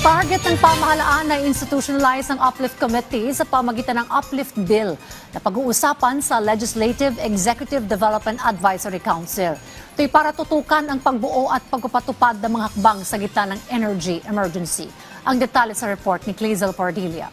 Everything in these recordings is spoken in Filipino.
Target ng pamahalaan na institutionalize ang Uplift Committee sa pamagitan ng Uplift Bill na pag-uusapan sa Legislative Executive Development Advisory Council. Ito'y para tutukan ang pagbuo at pagpapatupad ng mga hakbang sa gitna ng energy emergency. Ang detalye sa report ni Clazel Pardilia.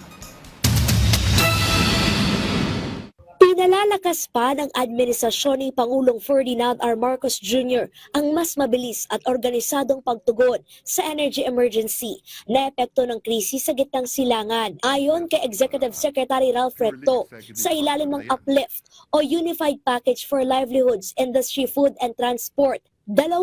Pinalalakas pa ng administrasyon ni Pangulong Ferdinand R. Marcos Jr. ang mas mabilis at organisadong pagtugon sa energy emergency na epekto ng krisis sa gitnang silangan. Ayon kay Executive Secretary Ralph Recto, sa ilalim ng Uplift o Unified Package for Livelihoods, Industry, Food and Transport, 2,000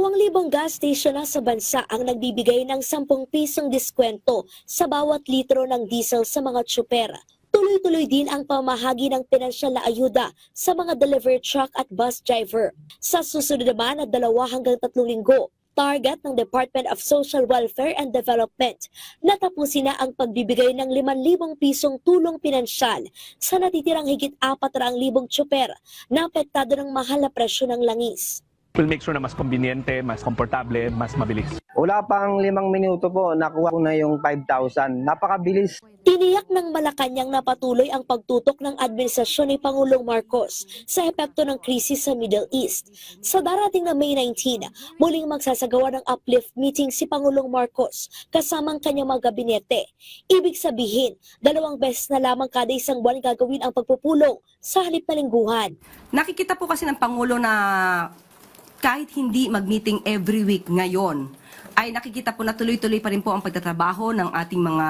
gas station na sa bansa ang nagbibigay ng 10 pisong diskwento sa bawat litro ng diesel sa mga tsuper. Tuloy-tuloy din ang pamahagi ng pinansyal na ayuda sa mga delivery truck at bus driver. Sa susunod naman na 2 hanggang 3 linggo, target ng Department of Social Welfare and Development na tapusin na ang pagbibigay ng 5,000 pisong tulong pinansyal sa natitirang higit 400,000 tsuper na apektado ng mahal na presyo ng langis. We'll make sure na mas konbinyente, mas komportable, mas mabilis. Wala pang 5 minuto po, nakuha ko na yung 5,000. Napakabilis. Tiniyak ng Malacanang na patuloy ang pagtutok ng administrasyon ni Pangulong Marcos sa epekto ng krisis sa Middle East. Sa darating na May 19, muling magsasagawa ng uplift meeting si Pangulong Marcos kasamang kanyang mga gabinete. Ibig sabihin, 2 beses na lamang kada isang buwan gagawin ang pagpupulong sa halip na lingguhan. Nakikita po kasi ng Pangulo na kahit hindi mag-meeting every week ngayon, ay nakikita po na tuloy-tuloy pa rin po ang pagtatrabaho ng ating mga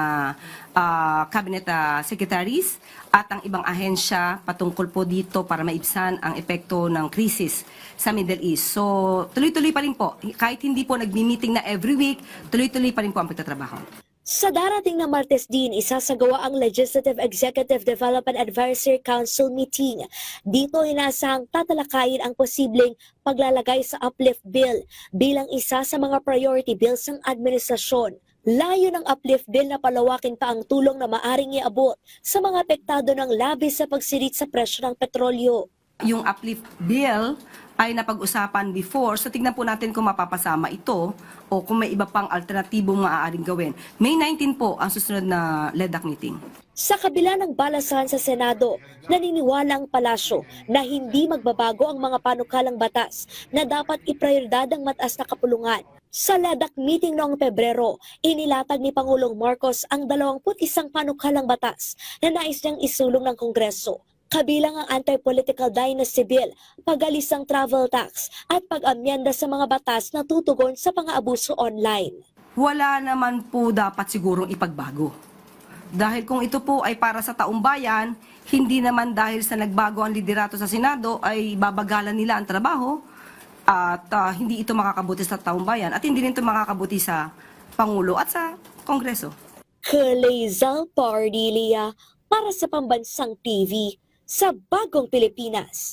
cabinet secretaries at ang ibang ahensya patungkol po dito para maibsan ang epekto ng krisis sa Middle East. So, tuloy-tuloy pa rin po. Kahit hindi po nag-meeting na every week, tuloy-tuloy pa rin po ang pagtatrabaho. Sa darating na Martes din, isasagawa ang Legislative Executive Development Advisory Council meeting. Dito inasahang tatalakayin ang posibleng paglalagay sa Uplift Bill bilang isa sa mga priority bills ng administrasyon. Layo ng Uplift Bill na palawakin pa ang tulong na maaring iabot sa mga apektado ng labis sa pagsirit sa presyo ng petrolyo. Yung Uplift Bill ay napag-usapan before, so tignan po natin kung mapapasama ito o kung may iba pang alternatibong maaaring gawin. May 19 po ang susunod na LEDAC meeting. Sa kabila ng balasahan sa Senado, naniniwala ang palasyo na hindi magbabago ang mga panukalang batas na dapat iprioridad ang mataas na kapulungan. Sa LEDAC meeting noong Pebrero, inilatag ni Pangulong Marcos ang 21 panukalang batas na nais niyang isulong ng Kongreso. Kabilang ang anti-political dynasty bill, pag-alisang travel tax at pag-amyenda sa mga batas na tutugon sa pang-aabuso online. Wala naman po dapat sigurong ipagbago. Dahil kung ito po ay para sa taong bayan, hindi naman dahil sa nagbago ang liderato sa Senado ay babagalan nila ang trabaho at hindi ito makakabuti sa taong bayan at hindi rin ito makakabuti sa Pangulo at sa Kongreso. Clazel Pardilia para sa Pambansang TV sa Bagong Pilipinas.